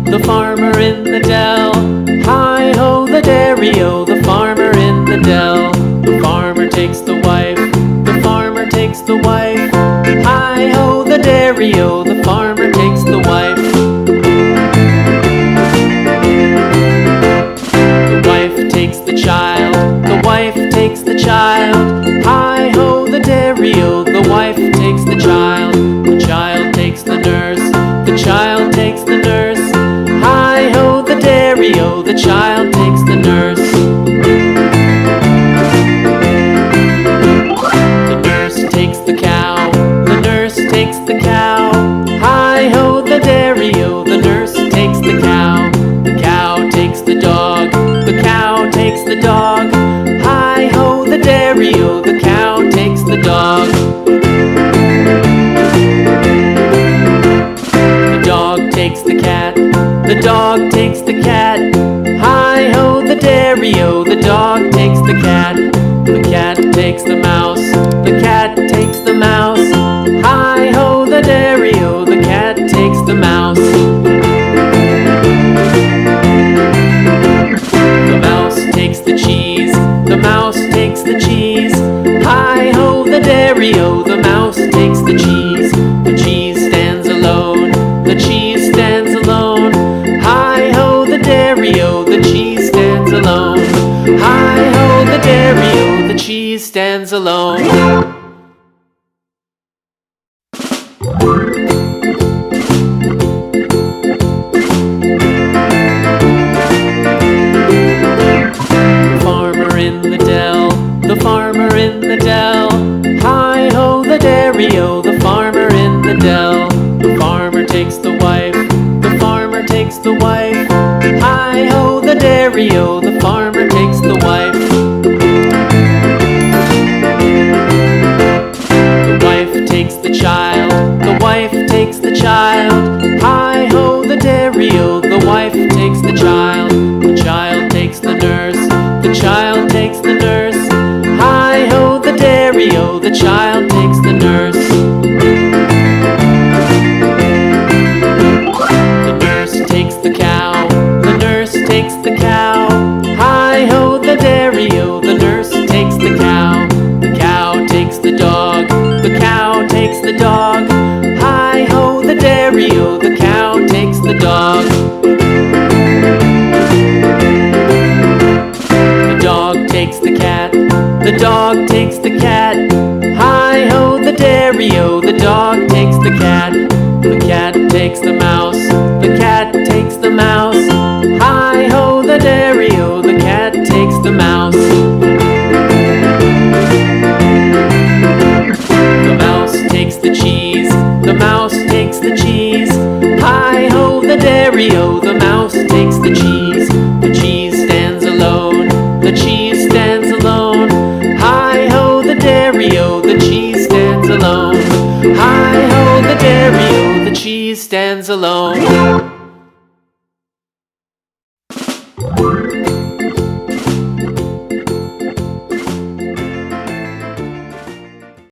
The farmer in the dell. Hi-ho, the dairy-o, the farmer in the dell. The farmer takes the wife, the farmer takes the wife. Hi-ho, the dairy-o, the farmer takes the wife. The wife takes the child, the wife takes the child. Hi-ho, the dairy-o, the wife takes the child. The child takes the nurse, the child takes the nurse. Hi-ho, the dairy-o, the child takes the nurse. The nurse takes the cow, the nurse takes the cow. Hi-ho, the dairy-o, the nurse takes the cow. The cow takes the dog, the cow takes the dog. Hi-ho, the dairy-o, the cow takes the dog. The dog takes the cat, the dog takes the cat. Hi-ho, the dairy-o, the dog takes the cat. The cat takes the mouse, the cat takes the mouse. Hi-ho, the dairy-o, the cat takes the mouse. The mouse takes the cheese, the mouse takes the cheese. Hi-ho, the dairy-o, the mouse takes the cheese. The cheese stands alone, the cheese stands alone. Hi-ho, the dairy-o, the cheese stands alone. Hi-ho, the dairy-o, the cheese stands alone. The farmer in the dell. Hi-ho, the dairy-o, the farmer in the dell. The farmer takes the wife, the farmer takes the wife. Hi-ho, the dairy-o, the farmer takes the wife. The wife takes the child, the wife takes the child. Hi-ho, the dairy-o, the wife takes the child. The child takes the nurse, the child takes the nurse. Hi-ho, the dairy-o, the child takes the nurse. The nurse takes the cow, the nurse takes the cow. Hi-ho, the dairy-o, the nurse takes the cow. The cow takes the dog, the cow takes the dog. Hi-ho, the dairy-o, the cow takes the dog. The dog takes the cat, the dog takes the cat. Hi-ho, the dairy-o, the dog takes the cat. The cat takes the mouse, the cat takes the mouse. Hi-ho, the dairy-o, the cat takes the mouse. The mouse takes the cheese, the mouse takes the cheese. Hi-ho, the dairy-o, the mouse takes the cheese. The cheese stands alone, the cheese stands alone. Hi-ho, the dairy-o, the cheese stands alone. Hi-ho, the dairy-o, the cheese stands alone.